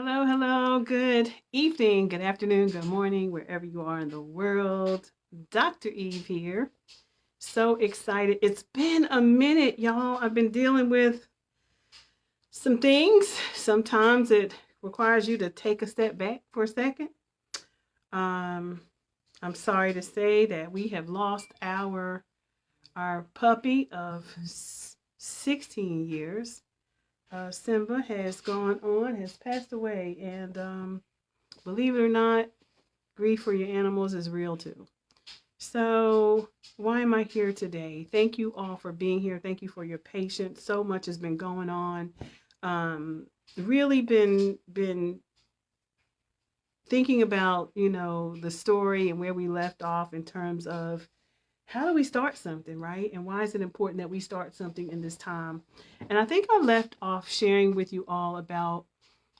Hello, hello. Good evening, good afternoon, good morning, wherever you are in the world. Dr. Eve here. So excited. It's been a minute, y'all. I've been dealing with some things. Sometimes it requires you to take a step back for a second. Um, I'm sorry to say that we have lost our puppy of 16 years. Simba has gone on, has passed away, and believe it or not, grief for your animals is real too. So, why am I here today? Thank you all for being here. Thank you for your patience. So much has been going on. Um, really been thinking about, the story and where we left off in terms of how do we start something, right? And why is it important that we start something in this time? And I think I left off sharing with you all about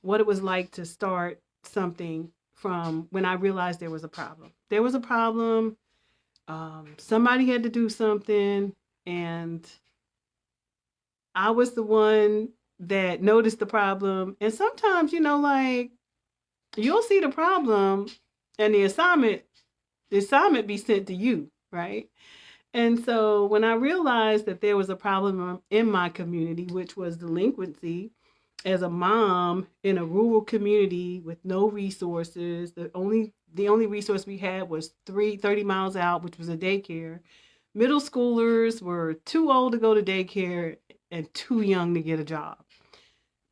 what it was like to start something from when I realized there was a problem. There was a problem. Somebody had to do something, and I was the one that noticed the problem. And sometimes, like you'll see the problem, and the assignment be sent to you, right? And so when I realized that there was a problem in my community, which was delinquency, as a mom in a rural community with no resources, the only resource we had was 30 miles out, which was a daycare. Middle schoolers were too old to go to daycare and too young to get a job.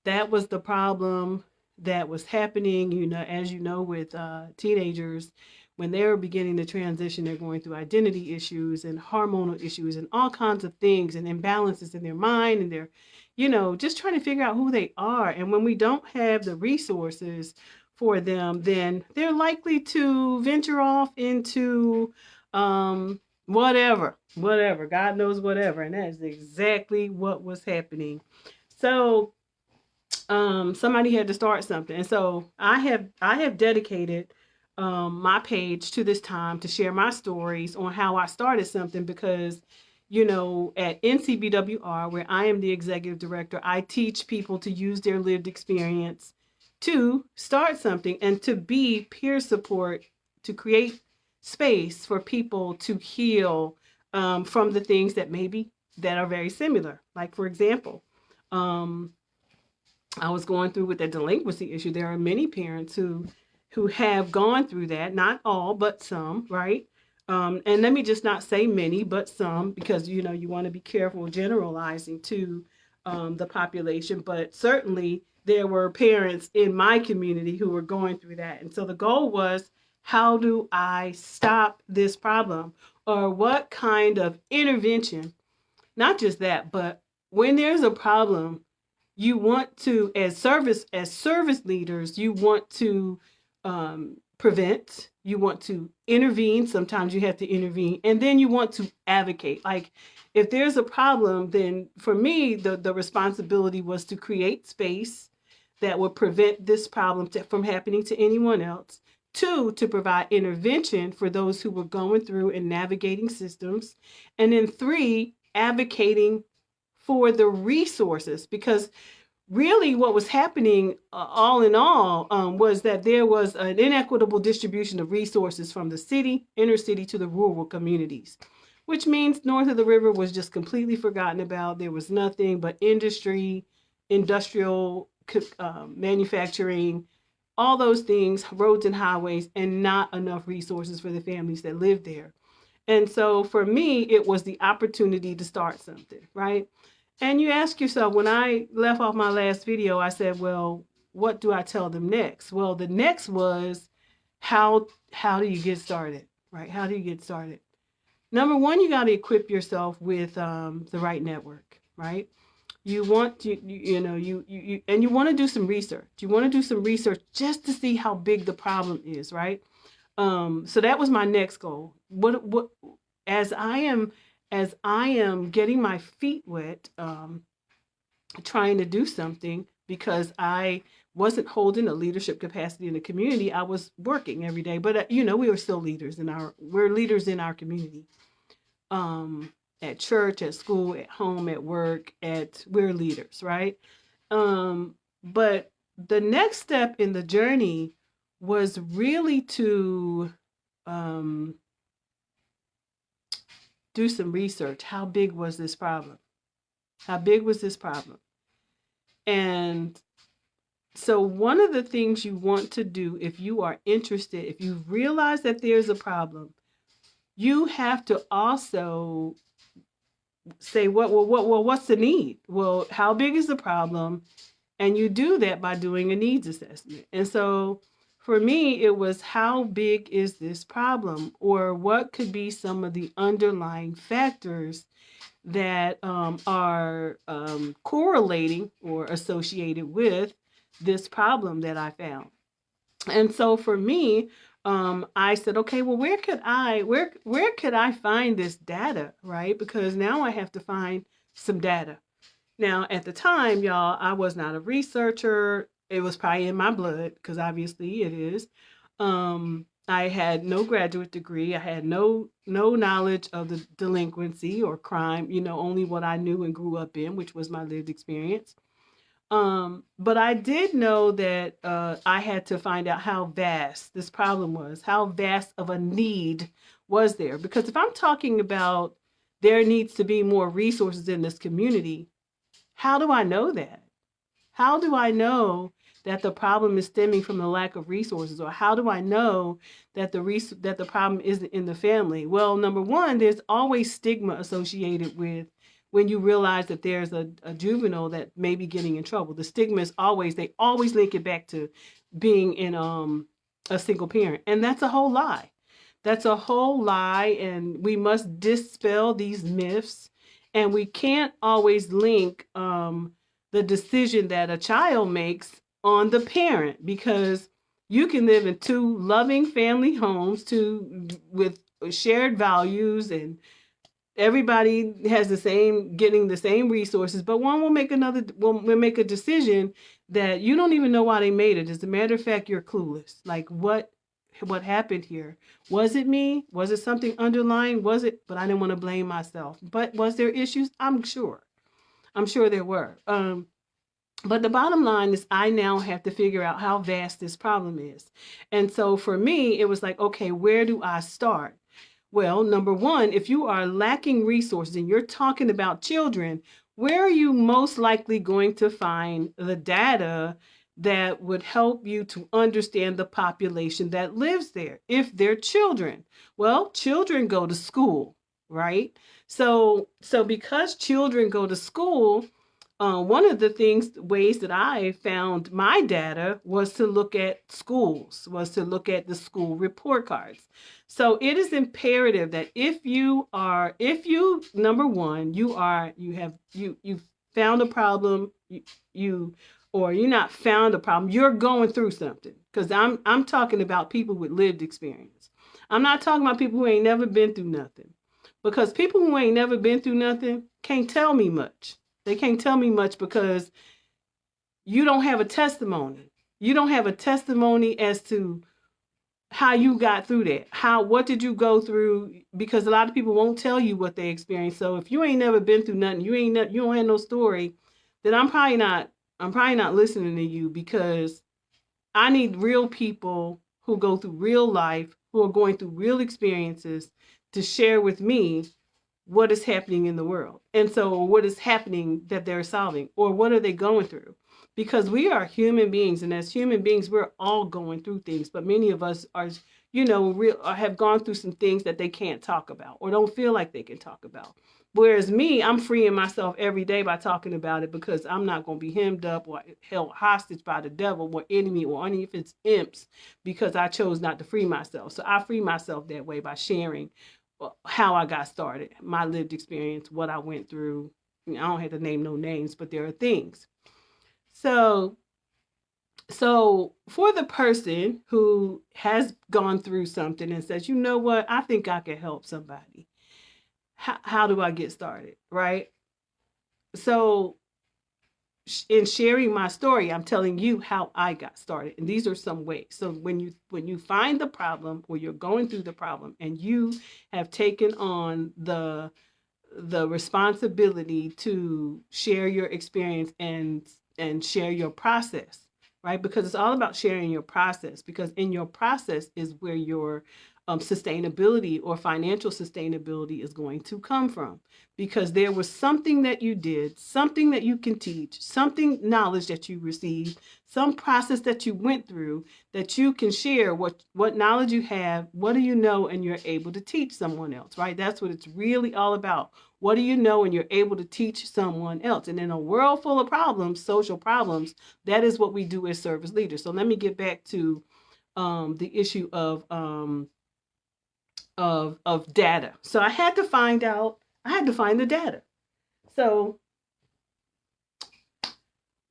That was the problem that was happening, as you know, with teenagers when they're beginning to transition. They're going through identity issues and hormonal issues and all kinds of things and imbalances in their mind, and they're, just trying to figure out who they are. And when we don't have the resources for them, then they're likely to venture off into whatever, God knows whatever. And that is exactly what was happening. So somebody had to start something, and so I have dedicated my page to this time to share my stories on how I started something, because at NCBWR, where I am the executive director, I teach people to use their lived experience to start something and to be peer support, to create space for people to heal from the things that are very similar. Like, for example, um, I was going through with the delinquency issue. There are many parents who have gone through that. Not all, but some, right? And let me just not say many, but some, because you want to be careful generalizing to the population. But certainly there were parents in my community who were going through that, and so the goal was, how do I stop this problem, or what kind of intervention? Not just that, but when there's a problem, you want to, as service leaders, you want to prevent, you want to intervene. Sometimes you have to intervene, and then you want to advocate. Like, if there's a problem, then for me the responsibility was to create space that would prevent this problem from happening to anyone else. Two, to provide intervention for those who were going through and navigating systems. And then three, advocating for the resources, because really what was happening, all in all, was that there was an inequitable distribution of resources from the inner city, to the rural communities, which means north of the river was just completely forgotten about. There was nothing but industrial manufacturing, all those things, roads and highways, and not enough resources for the families that lived there. And so for me, it was the opportunity to start something, right? And you ask yourself, when I left off my last video, I said, well, what do I tell them next? Well, the next was, how do you get started, right? How do you get started? Number one, you got to equip yourself with the right network, right? You want to, and you want to do some research. You want to do some research just to see how big the problem is, right? So that was my next goal. What as I am as I am getting my feet wet, trying to do something, because I wasn't holding a leadership capacity in the community. I was working every day, but we were still we're leaders in our community. At church, at school, at home, at work, we're leaders, right? But the next step in the journey was really to um, do some research. How big was this problem? How big was this problem? And so, one of the things you want to do if you are interested, if you realize that there's a problem, you have to also say, what's the need? Well, how big is the problem? And you do that by doing a needs assessment. And so for me, it was, how big is this problem? Or what could be some of the underlying factors that are correlating or associated with this problem that I found? And so for me, I said, okay, well, where could I find this data, right? Because now I have to find some data. Now, at the time, y'all, I was not a researcher. It was probably in my blood, because obviously it is. I had no graduate degree. I had no knowledge of the delinquency or crime, only what I knew and grew up in, which was my lived experience. But I did know that I had to find out how vast this problem was, how vast of a need was there. Because if I'm talking about there needs to be more resources in this community, how do I know that? How do I know that the problem is stemming from the lack of resources? Or how do I know that that the problem isn't in the family? Well, number one, there's always stigma associated with when you realize that there's a juvenile that may be getting in trouble. The stigma is they always link it back to being in a single parent. And that's a whole lie. That's a whole lie, and we must dispel these myths. And we can't always link the decision that a child makes on the parent, because you can live in two loving family homes, with shared values, and everybody has getting the same resources, but one will make a decision that you don't even know why they made it. As a matter of fact, you're clueless. Like, what happened here? Was it me? Was it something underlying? Was it? But I didn't want to blame myself. But was there issues? I'm sure. I'm sure there were. But the bottom line is, I now have to figure out how vast this problem is. And so for me, it was like, okay, where do I start? Well, number one, if you are lacking resources and you're talking about children, where are you most likely going to find the data that would help you to understand the population that lives there if they're children? Well, children go to school, right? So because children go to school, one of the ways that I found my data was to look at schools, was to look at the school report cards. So it is imperative that number one, you found a problem, or you're not found a problem, you're going through something. Because I'm talking about people with lived experience. I'm not talking about people who ain't never been through nothing. Because people who ain't never been through nothing can't tell me much. They can't tell me much because you don't have a testimony. You don't have a testimony as to how you got through that. What did you go through? Because a lot of people won't tell you what they experienced. So if you ain't never been through nothing, you don't have no story, then I'm probably not listening to you, because I need real people who go through real life, who are going through real experiences, to share with me what is happening in the world. And so what is happening that they're solving, or what are they going through? Because we are human beings, and as human beings, we're all going through things, but many of us are, have gone through some things that they can't talk about or don't feel like they can talk about. Whereas me, I'm freeing myself every day by talking about it, because I'm not going to be hemmed up or held hostage by the devil or enemy or any of its imps, because I chose not to free myself. So I free myself that way by sharing how I got started, my lived experience, what I went through. I don't have to name no names, but there are things. So for the person who has gone through something and says, you know what, I think I can help somebody. How do I get started, right? So in sharing my story, I'm telling you how I got started, and these are some ways. So when you find the problem, or you're going through the problem, and you have taken on the responsibility to share your experience and share your process, right? Because it's all about sharing your process, because in your process is where your sustainability or financial sustainability is going to come from, because there was something that you did, something that you can teach, something knowledge that you received, some process that you went through that you can share what knowledge you have, what do you know, and you're able to teach someone else, right? That's what it's really all about. What do you know and you're able to teach someone else? And in a world full of problems, social problems, that is what we do as service leaders. So let me get back to the issue of data. So I had to find the data. So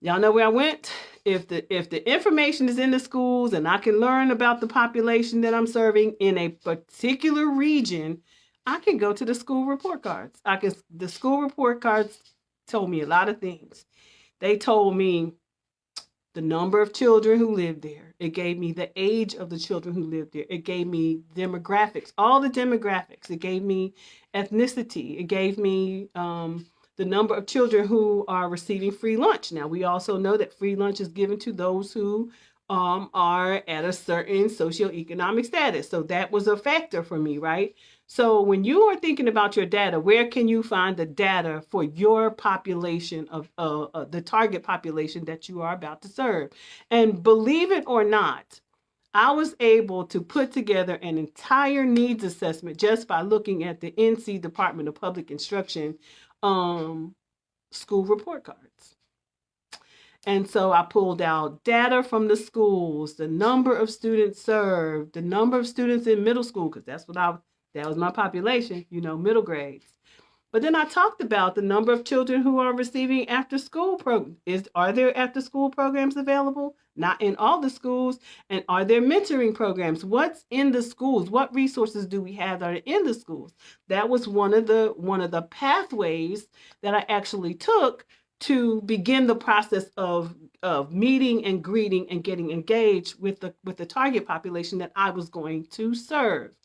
y'all know where I went. If the information is in the schools and I can learn about the population that I'm serving in a particular region, I can go to the school report cards. The school report cards told me a lot of things. They told me the number of children who lived there. It gave me the age of the children who lived there. It gave me demographics, all the demographics. It gave me ethnicity. It gave me the number of children who are receiving free lunch. Now, we also know that free lunch is given to those who are at a certain socioeconomic status. So that was a factor for me, right? So when you are thinking about your data, where can you find the data for your population of the target population that you are about to serve? And believe it or not, I was able to put together an entire needs assessment just by looking at the NC Department of Public Instruction school report cards. And so I pulled out data from the schools, the number of students served, the number of students in middle school, because that was my population, middle grades. But then I talked about the number of children who are receiving after school programs. Are there after school programs available? Not in all the schools. And are there mentoring programs? What's in the schools? What resources do we have that are in the schools? That was one of the pathways that I actually took to begin the process of meeting and greeting and getting engaged with the target population that I was going to serve.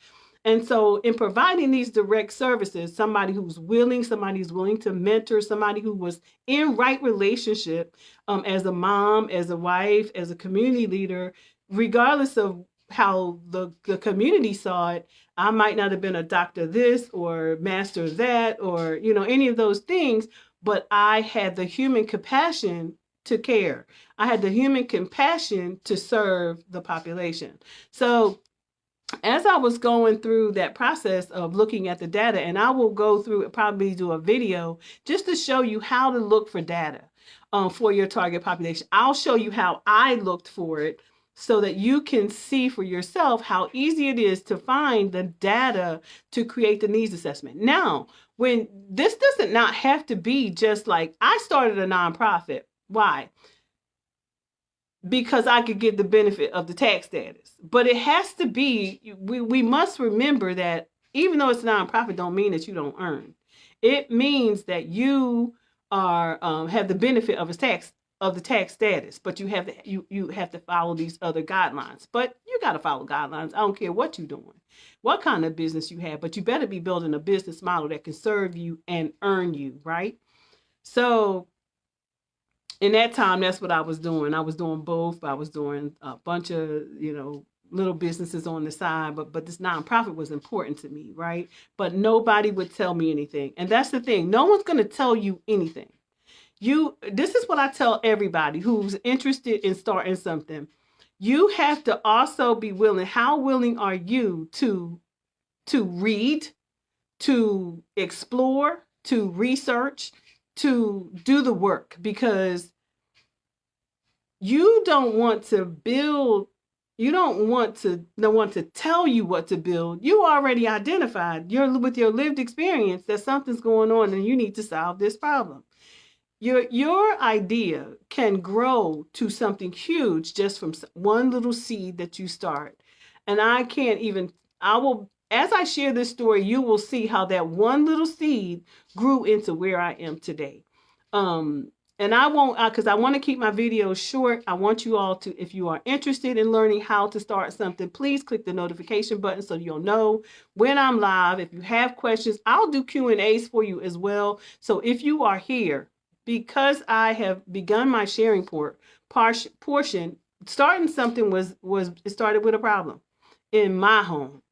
And so in providing these direct services, somebody who's willing to mentor, somebody who was in right relationship as a mom, as a wife, as a community leader, regardless of how the community saw it, I might not have been a doctor this or master that or, any of those things, but I had the human compassion to care. I had the human compassion to serve the population. So as I was going through that process of looking at the data, and I will go through, probably do a video just to show you how to look for data for your target population. I'll show you how I looked for it so that you can see for yourself how easy it is to find the data to create the needs assessment. Now, when this doesn't not have to be just like I started a nonprofit. Why? Because I could get the benefit of the tax status. But it has to be, we must remember that even though it's a nonprofit, don't mean that you don't earn. It means that you are have the benefit of the tax status, but you have to follow these other guidelines. But you got to follow guidelines. I don't care what you're doing, what kind of business you have, but you better be building a business model that can serve you and earn you, right? So in that time, that's what I was doing. I was doing both. I was doing a bunch of, little businesses on the side, but this nonprofit was important to me, right? But nobody would tell me anything. And that's the thing. No one's going to tell you anything. This is what I tell everybody who's interested in starting something. You have to also be willing. How willing are you to read, to explore, to research, to do the work? Because you don't want to build, you don't want to no one to tell you what to build. You already identified with your lived experience that something's going on and you need to solve this problem. Your idea can grow to something huge just from one little seed that you start. And as I share this story, you will see how that one little seed grew into where I am today. And I won't, because I want to keep my videos short. I want you all to, if you are interested in learning how to start something, please click the notification button so you'll know when I'm live. If you have questions, I'll do Q&As for you as well. So if you are here because I have begun my sharing portion, starting something was it started with a problem in my home,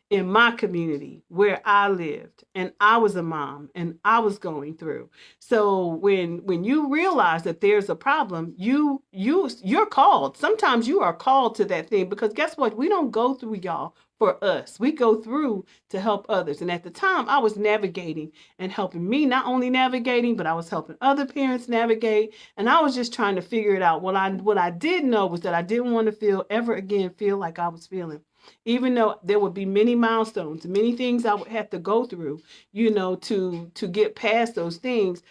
in my community where I lived, and I was a mom and I was going through. So when you realize that there's a problem, you're called. Sometimes you are called to that thing, because guess what? We don't go through, y'all, for us. We go through to help others. And at the time, I was navigating and helping me, not only navigating, but I was helping other parents navigate, and I was just trying to figure it out. What I did know was that I didn't want to feel like I was feeling, even though there would be many milestones, many things I would have to go through, to get past those things.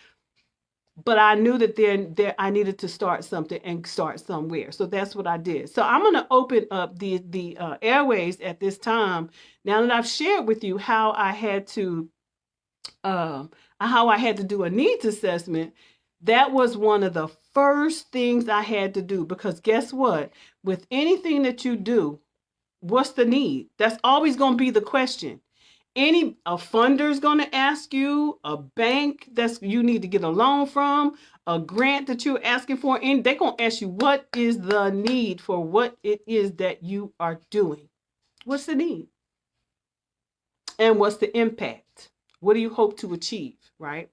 But I knew that there I needed to start something and start somewhere. So that's what I did. So I'm going to open up the airways at this time. Now that I've shared with you how I had to do a needs assessment, that was one of the first things I had to do, because guess what? With anything that you do, what's the need? That's always going to be the question. A funder is going to ask you, a bank that's you need to get a loan from, a grant that you're asking for, and they're going to ask you, what is the need for what it is that you are doing? What's the need? And what's the impact? What do you hope to achieve, right?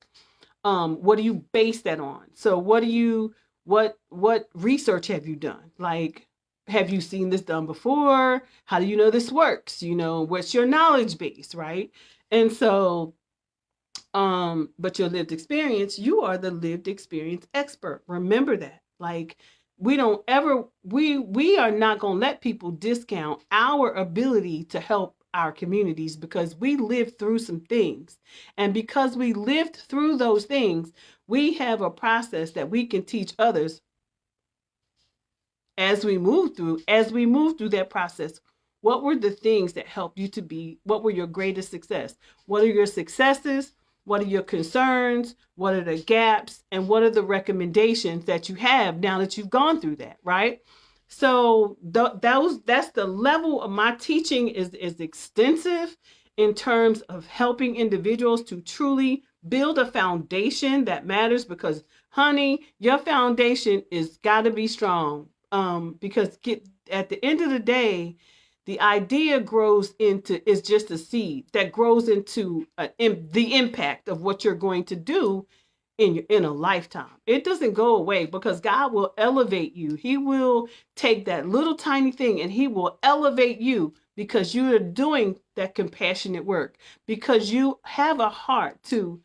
What do you base that on? So what research have you done? Like, have you seen this done before? How do you know this works? What's your knowledge base, right? And so, but your lived experience, you are the lived experience expert. Remember that. Like, we are not going to let people discount our ability to help our communities, because we lived through some things. And because we lived through those things, we have a process that we can teach others as we move through that process. What were the things that helped you to be? What were your greatest success? What are your successes? What are your concerns? What are the gaps? And what are the recommendations that you have now that you've gone through that, right? So that's the level of my teaching is extensive in terms of helping individuals to truly build a foundation that matters, because honey, your foundation is got to be strong. Because at the end of the day, the idea is just a seed that grows into the impact of what you're going to do in a lifetime. It doesn't go away, because God will elevate you. He will take that little tiny thing and he will elevate you, because you are doing that compassionate work, because you have a heart to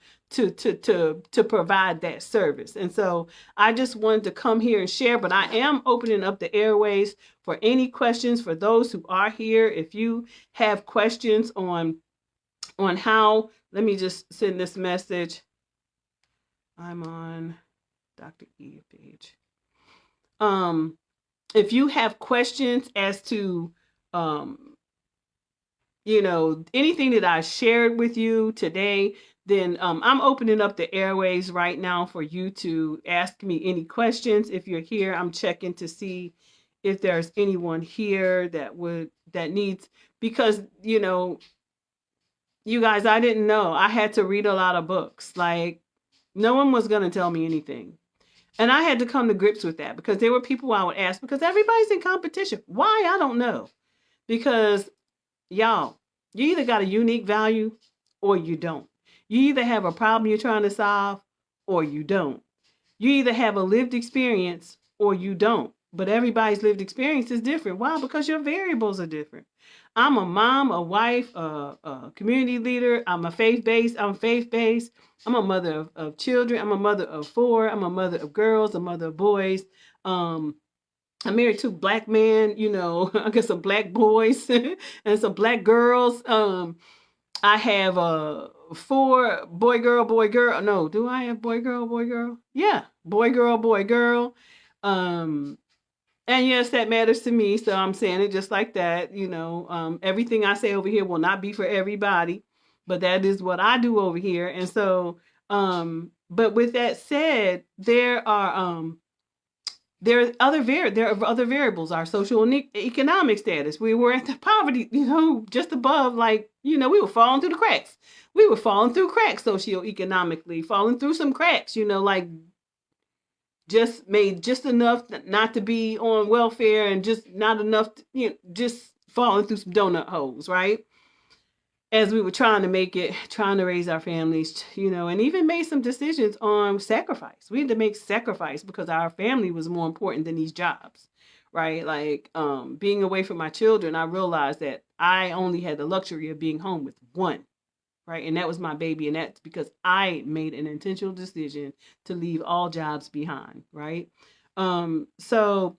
provide that service. And so I just wanted to come here and share, but I am opening up the airways for any questions for those who are here. If you have questions on how, let me just send this message. I'm on Dr. E page. If you have questions as to, anything that I shared with you today, then I'm opening up the airways right now for you to ask me any questions. If you're here, I'm checking to see if there's anyone here that needs, because, you guys, I didn't know. I had to read a lot of books. Like, no one was going to tell me anything. And I had to come to grips with that, because there were people I would ask, because everybody's in competition. Why? I don't know. Because, y'all, you either got a unique value or you don't. You either have a problem you're trying to solve or you don't. You either have a lived experience or you don't. But everybody's lived experience is different. Why? Because your variables are different. I'm a mom, a wife, a community leader. I'm faith-based. I'm a mother of children. I'm a mother of 4. I'm a mother of girls, a mother of boys. I'm married to black men, I guess some black boys and some black girls. I have 4 boy, girl, boy, girl. No, do I have boy, girl, boy, girl? Yeah, boy, girl, boy, girl. And yes, that matters to me. So I'm saying it just like that. Everything I say over here will not be for everybody, but that is what I do over here. And so, but with that said, there are other variables. Our social and economic status. We were at the poverty, just above, like, we were falling through the cracks. We were falling through cracks socioeconomically, falling through some cracks, like just made just enough not to be on welfare and just not enough to, just falling through some donut holes, right? As we were trying to make it, trying to raise our families, and even made some decisions on sacrifice. We had to make sacrifice because our family was more important than these jobs, right? Like being away from my children, I realized that I only had the luxury of being home with one, right? And that was my baby. And that's because I made an intentional decision to leave all jobs behind, right? So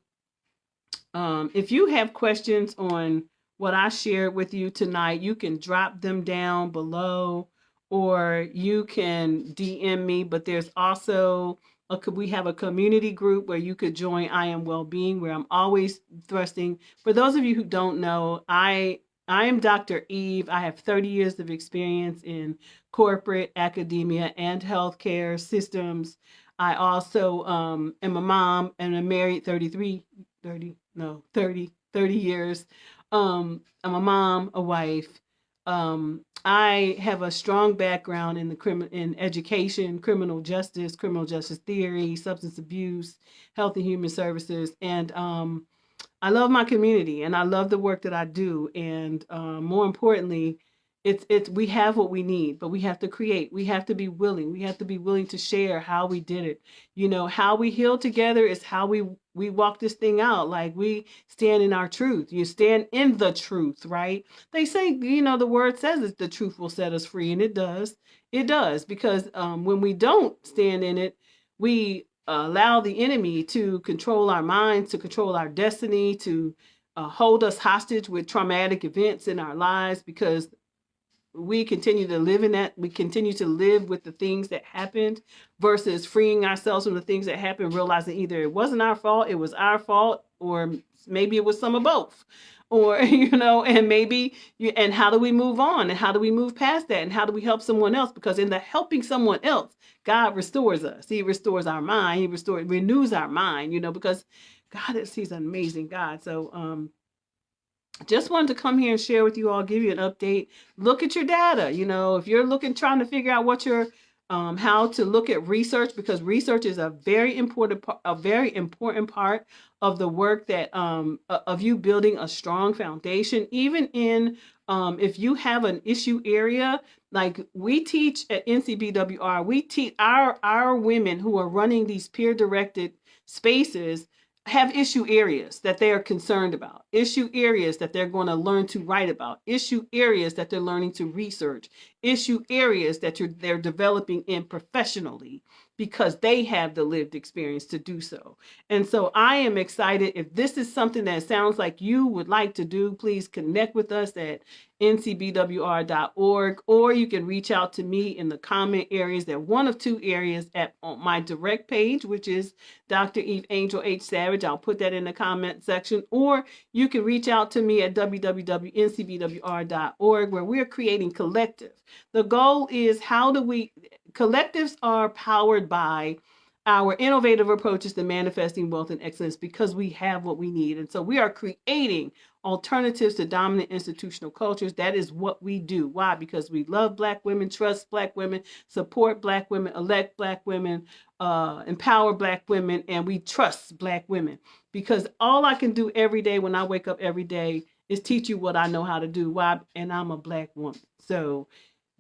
if you have questions on what I shared with you tonight, you can drop them down below or you can DM me. But there's also we have a community group where you could join. I Am Wellbeing, where I'm always thrusting. For those of you who don't know, I am Dr. Eve. I have 30 years of experience in corporate, academia, and healthcare systems. I also am a mom and I'm married 30 years. I'm a mom, a wife. I have a strong background in in education, criminal justice theory, substance abuse, health and human services, and I love my community and I love the work that I do. And more importantly, it's we have what we need, but we have to create. We have to be willing. We have to be willing to share how we did it. How we heal together is how we walk this thing out. Like we stand in our truth. You stand in the truth, right? They say, the word says that the truth will set us free, and it does. It does because when we don't stand in it, we allow the enemy to control our minds, to control our destiny, to hold us hostage with traumatic events in our lives because we continue to live in that. We continue to live with the things that happened versus freeing ourselves from the things that happened, realizing either it wasn't our fault, it was our fault, or maybe it was some of both. Or, and maybe and how do we move on and how do we move past that and how do we help someone else? Because in the helping someone else, God restores us. He restores our mind. He renews our mind, because he's an amazing God. So, just wanted to come here and share with you all, give you an update. Look at your data. If you're trying to figure out what your how to look at research, because research is a very important part of the work that of you building a strong foundation. Even in if you have an issue area, like we teach at NCBWR, we teach our women who are running these peer directed spaces have issue areas that they are concerned about, issue areas that they're going to learn to write about, issue areas that they're learning to research, issue areas that they're developing in professionally because they have the lived experience to do so. And so I am excited. If this is something that sounds like you would like to do, please connect with us at ncbwr.org, or you can reach out to me in the comment areas. They're one of two areas on my direct page, which is Dr. Eveangel H Savage. I'll put that in the comment section, or you can reach out to me at www.ncbwr.org, where we're creating collective. The goal is collectives are powered by our innovative approaches to manifesting wealth and excellence because we have what we need. And so we are creating alternatives to dominant institutional cultures. That is what we do. Why? Because we love Black women, trust Black women, support Black women, elect Black women, empower Black women, and we trust Black women. Because all I can do every day when I wake up every day is teach you what I know how to do. Why? And I'm a Black woman. So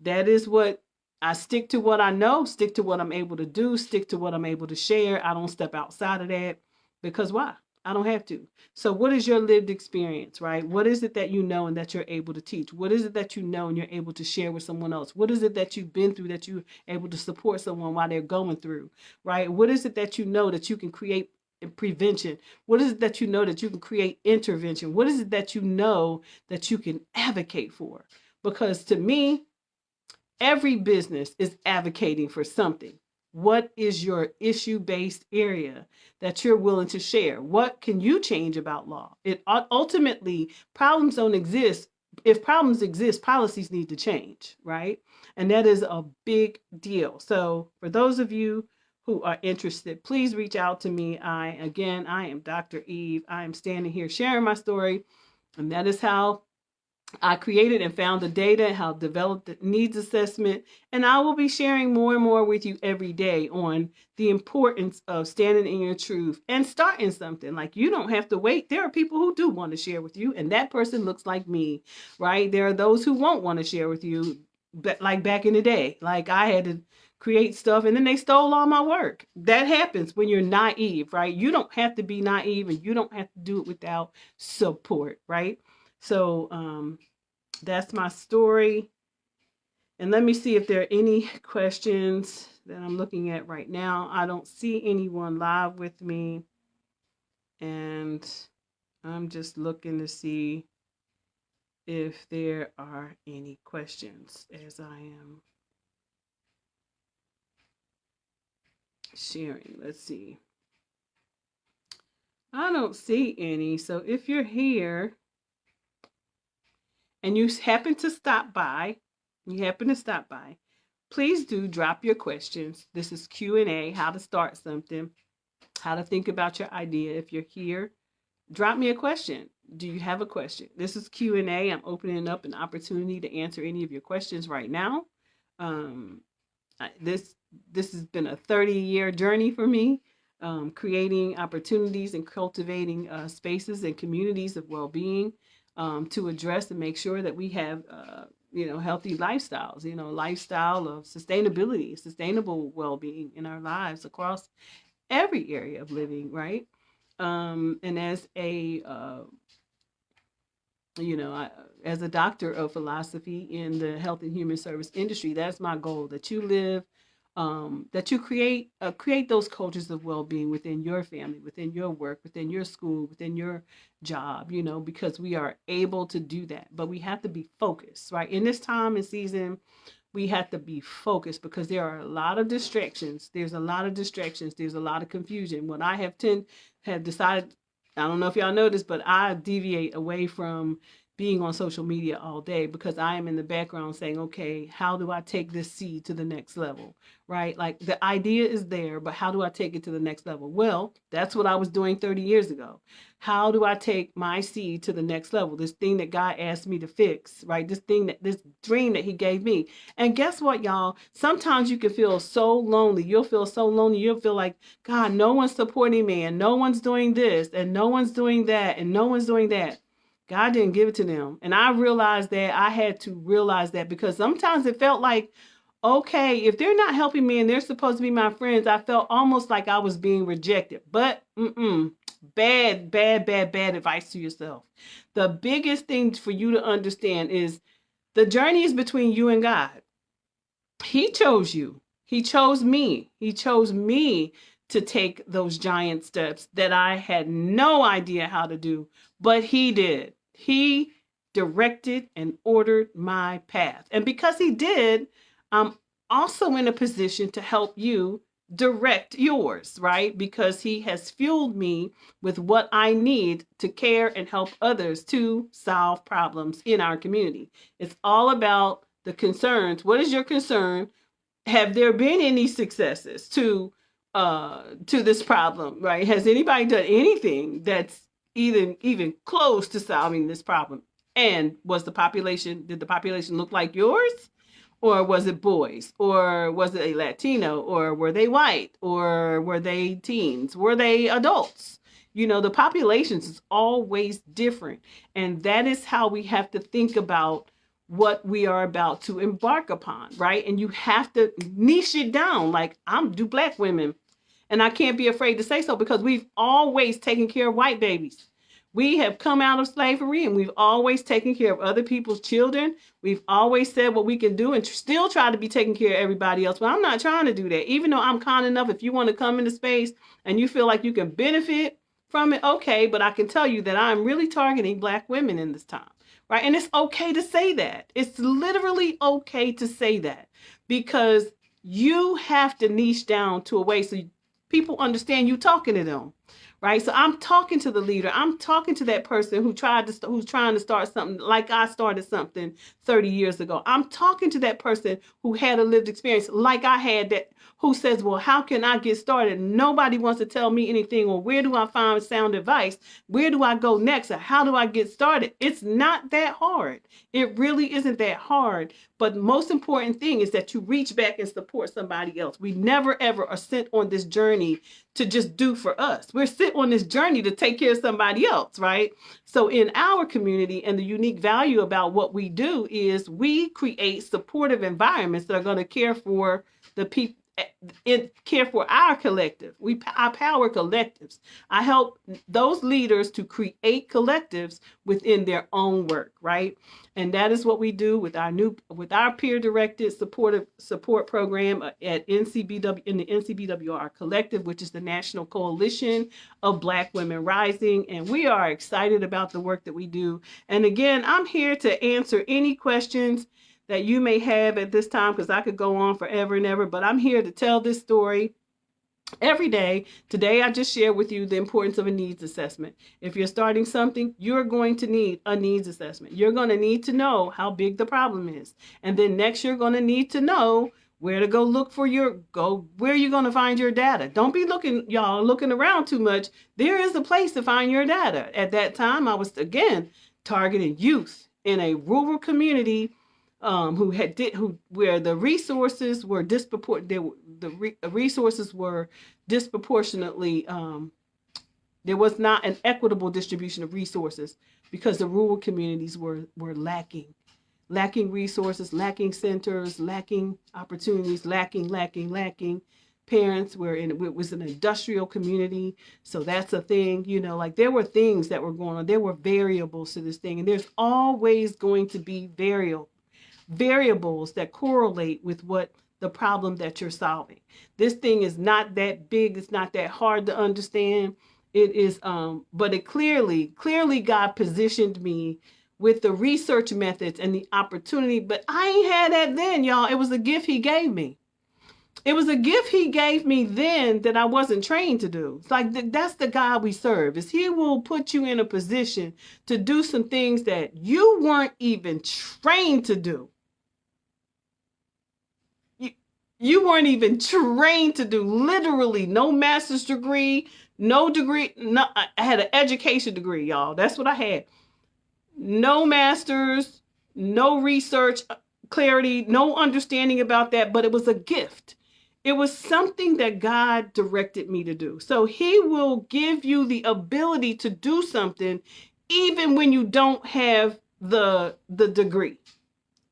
that is what I stick to, what I know, stick to what I'm able to do, stick to what I'm able to share. I don't step outside of that because why? I don't have to. So what is your lived experience, right? What is it that you know and that you're able to teach? What is it that you know and you're able to share with someone else? What is it that you've been through that you're able to support someone while they're going through, right? What is it that you know that you can create prevention? What is it that you know that you can create intervention? What is it that you know that you can advocate for? Because to me, every business is advocating for something. What is your issue-based area that you're willing to share? What can you change about law? It ultimately, problems don't exist. If problems exist, policies need to change, right? And that is a big deal. So for those of you who are interested, please reach out to me. I am Dr. Eve. I am standing here sharing my story, and that is how I created and found the data, how to develop the needs assessment, and I will be sharing more and more with you every day on the importance of standing in your truth and starting something. Like, you don't have to wait. There are people who do want to share with you, and that person looks like me, right? There are those who won't want to share with you, but like back in the day, like I had to create stuff and then they stole all my work. That happens when you're naive, right? You don't have to be naive and you don't have to do it without support, right? So, that's my story. And let me see if there are any questions that I'm looking at right now. I don't see anyone live with me. And I'm just looking to see if there are any questions as I am sharing. Let's see. I don't see any. So if you're here and you happen to stop by, please do drop your questions. This is Q&A, how to start something, how to think about your idea. If you're here, drop me a question. Do you have a question? This is Q&A. I'm opening up an opportunity to answer any of your questions right now. This has been a 30-year journey for me, creating opportunities and cultivating spaces and communities of well-being, to address and make sure that we have healthy lifestyles, lifestyle of sustainability, sustainable well-being in our lives across every area of living, right? And as a as a doctor of philosophy in the health and human service industry, that's my goal, that you live, that you create those cultures of well-being within your family, within your work, within your school, within your job, because we are able to do that. But we have to be focused, right? In this time and season, we have to be focused because there are a lot of distractions. There's a lot of confusion. What I have decided, I don't know if y'all know this, but I deviate away from being on social media all day because I am in the background saying, okay, how do I take this seed to the next level, right? Like, the idea is there, but how do I take it to the next level? Well, that's what I was doing 30 years ago. How do I take my seed to the next level? This thing that God asked me to fix, right? This dream that he gave me. And guess what, y'all? Sometimes you can feel so lonely. You'll feel so lonely. You'll feel like, God, no one's supporting me, and no one's doing this, and no one's doing that, and no one's doing that. God didn't give it to them. And I realized that I had to realize that because sometimes it felt like, okay, if they're not helping me and they're supposed to be my friends, I felt almost like I was being rejected. But bad advice to yourself. The biggest thing for you to understand is the journey is between you and God. He chose you. He chose me. He chose me to take those giant steps that I had no idea how to do, but he did. He directed and ordered my path. And because he did, I'm also in a position to help you direct yours, right? Because he has fueled me with what I need to care and help others to solve problems in our community. It's all about the concerns. What is your concern? Have there been any successes to this problem, right? Has anybody done anything that's even close to solving this problem? And did the population look like yours? Or was it boys? Or was it a Latino? Or were they white? Or were they teens? Were they adults? The populations is always different. And that is how we have to think about what we are about to embark upon, right? And you have to niche it down. Like, do black women. And I can't be afraid to say so because we've always taken care of white babies. We have come out of slavery and we've always taken care of other people's children. We've always said what we can do and still try to be taking care of everybody else. But I'm not trying to do that. Even though I'm kind enough, if you want to come into space and you feel like you can benefit from it, okay. But I can tell you that I'm really targeting black women in this time, right? And it's okay to say that. It's literally okay to say that because you have to niche down to a way so people understand you talking to them, right? So I'm talking to the leader. I'm talking to that person who's trying to start something like I started something 30 years ago. I'm talking to that person who had a lived experience like I had, that who says, well, how can I get started? Nobody wants to tell me anything. Or where do I find sound advice? Where do I go next? Or how do I get started? It's not that hard. It really isn't that hard. But the most important thing is that you reach back and support somebody else. We never, ever are sent on this journey to just do for us. We're sent on this journey to take care of somebody else, right? So in our community, and the unique value about what we do is we create supportive environments that are going to care for the people, care for our collective. I power collectives. I help those leaders to create collectives within their own work, right? And that is what we do with our peer-directed support program at NCBW, in the NCBWR Collective, which is the National Coalition of Black Women Rising. And we are excited about the work that we do. And again, I'm here to answer any questions that you may have at this time, because I could go on forever and ever, but I'm here to tell this story every day. Today, I just shared with you the importance of a needs assessment. If you're starting something, you're going to need a needs assessment. You're going to need to know how big the problem is. And then next, you're going to need to know where to go look for where you're going to find your data. Don't be looking around too much. There is a place to find your data. At that time, I was, again, targeting youth in a rural community where the resources were disproportionately, there was not an equitable distribution of resources, because the rural communities were lacking resources, lacking centers, lacking opportunities, lacking. Parents it was an industrial community. So that's a thing, like there were things that were going on. There were variables to this thing, and there's always going to be variables that correlate with what the problem that you're solving. This thing is not that big. It's not that hard to understand. It is, but it clearly God positioned me with the research methods and the opportunity. But I ain't had that then, y'all. It was a gift he gave me. It was a gift he gave me then that I wasn't trained to do. It's like that's the God we serve. Is he will put you in a position to do some things that you weren't even trained to do. You weren't even trained to do. Literally, no master's degree, no degree. No, I had an education degree, y'all. That's what I had. No master's, no research clarity, no understanding about that, but it was a gift. It was something that God directed me to do. So he will give you the ability to do something even when you don't have the degree,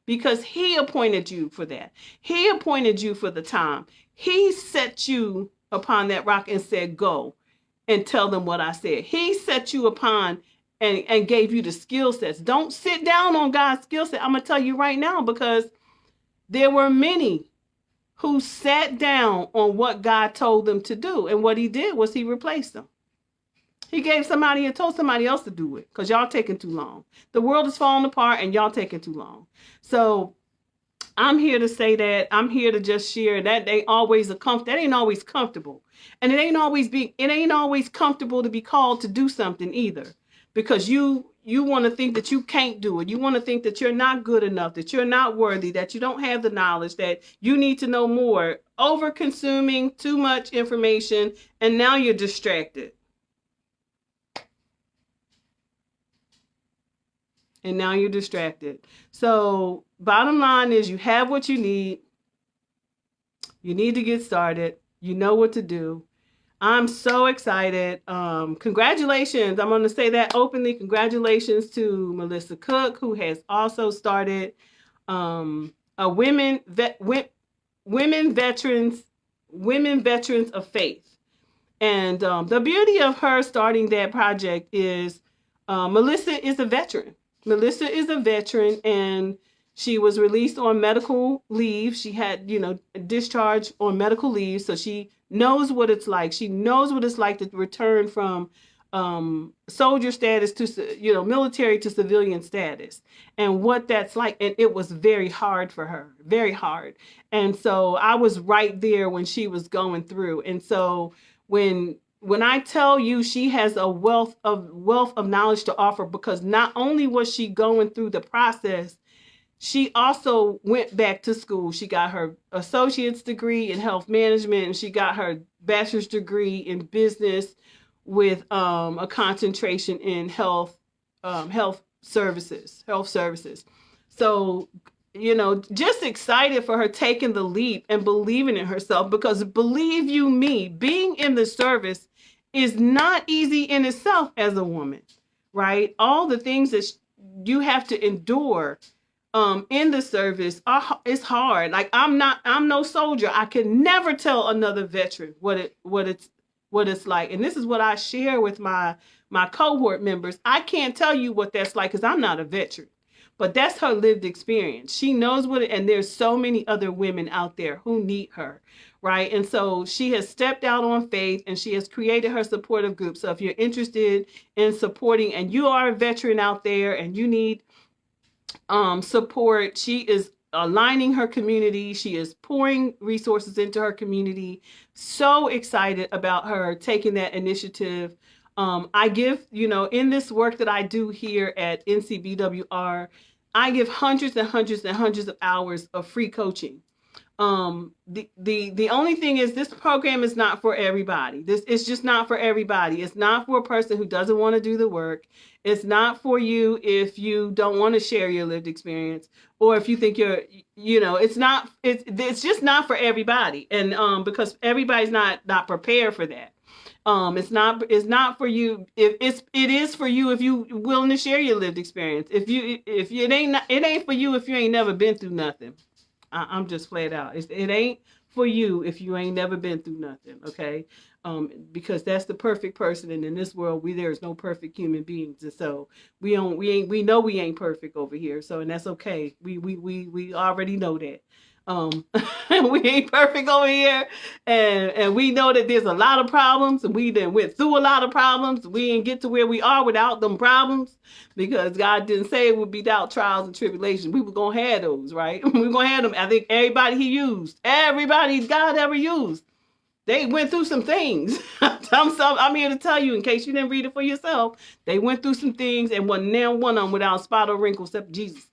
because he appointed you for that. He appointed you for the time. He set you upon that rock and said, go and tell them what I said. He set you upon and gave you the skill sets. Don't sit down on God's skill set. I'm going to tell you right now, because there were many who sat down on what God told them to do. And what he did was he replaced them. He gave somebody and told somebody else to do it, because y'all taking too long. The world is falling apart and y'all taking too long. So I'm here to say that. I'm here to just share that ain't always comfortable. And it ain't always comfortable to be called to do something either, because you want to think that you can't do it. You want to think that you're not good enough, that you're not worthy, that you don't have the knowledge, that you need to know more. Over consuming too much information, and now you're distracted. So bottom line is, you have what you need. You need to get started. You know what to do. I'm so excited. Congratulations. I'm going to say that openly. Congratulations to Melissa Cook, who has also started a women veterans of faith. And the beauty of her starting that project is Melissa is a veteran. Melissa is a veteran, and she was released on medical leave. She had, discharged on medical leave. So she knows what it's like. She knows what it's like to return from soldier status to, military to civilian status, and what that's like. And it was very hard for her, very hard. And so I was right there when she was going through. And so when when I tell you she has a wealth of knowledge to offer, because not only was she going through the process, she also went back to school. She got her associate's degree in health management, and she got her bachelor's degree in business with a concentration in health services. So, just excited for her taking the leap and believing in herself, because believe you me, being in the service is not easy in itself as a woman, right? All the things that you have to endure in the service it's hard. Like, I'm no soldier. I can never tell another veteran what it's like. And this is what I share with my cohort members. I can't tell you what that's like, because I'm not a veteran. But that's her lived experience. She knows and there's so many other women out there who need her, right? And so she has stepped out on faith, and she has created her supportive group. So if you're interested in supporting, and you are a veteran out there and you need support, she is aligning her community. She is pouring resources into her community. So excited about her taking that initiative. I give, in this work that I do here at NCBWR, I give hundreds and hundreds and hundreds of hours of free coaching. The only thing is, this program is not for everybody. This is just not for everybody. It's not for a person who doesn't want to do the work. It's not for you if you don't want to share your lived experience, or if you think it's just not for everybody. And because everybody's not prepared for that. It's not for you. It is for you if you willing to share your lived experience. It ain't for you if you ain't never been through nothing. I'm just flat out. It ain't for you if you ain't never been through nothing, okay? Because that's the perfect person, and in this world, there is no perfect human beings, and so we know we ain't perfect over here. So, and that's okay. We already know that. We ain't perfect over here, and we know that there's a lot of problems, and we then went through a lot of problems. We didn't get to where we are without them problems, because God didn't say it would be without trials and tribulations. We were gonna have those, right? We were gonna have them. I think everybody God ever used, they went through some things. I'm here to tell you, in case you didn't read it for yourself, they went through some things, and wasn't now one of them without spot or wrinkle except Jesus.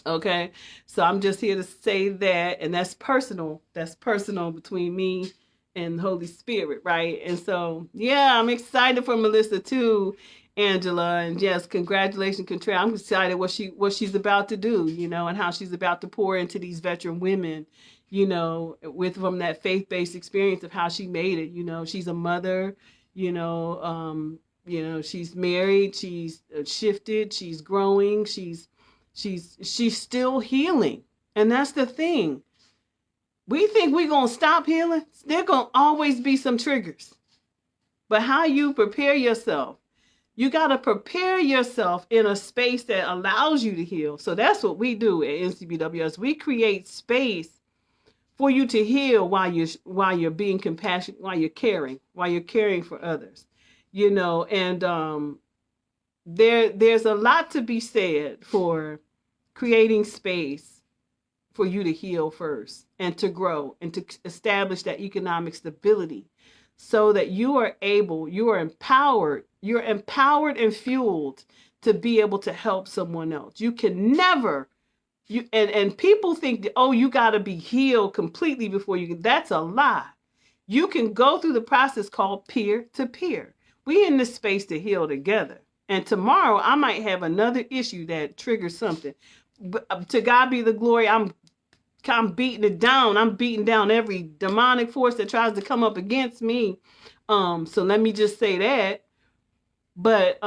Okay, so I'm just here to say that, and that's personal. That's personal between me and the Holy Spirit, right? And so, yeah, I'm excited for Melissa too, Angela, and yes, congratulations, Contrail. I'm excited what she's about to do, and how she's about to pour into these veteran women, from that faith-based experience of how she made it. She's a mother, she's married, she's shifted, she's growing, she's still healing. And that's the thing. We think we're going to stop healing. There going to always be some triggers. But how you prepare yourself, you got to prepare yourself in a space that allows you to heal. So that's what we do at NCBWS. We create space for you to heal while you're being compassionate, while you're caring for others. And there's a lot to be said for creating space for you to heal first, and to grow, and to establish that economic stability, so that you are empowered and fueled to be able to help someone else. You can never, and people think that, you got to be healed completely before you can. That's a lie. You can go through the process called peer to peer. We in this space to heal together. And tomorrow I might have another issue that triggers something. But to God be the glory. I'm beating it down. I'm beating down every demonic force that tries to come up against me. So let me just say that. But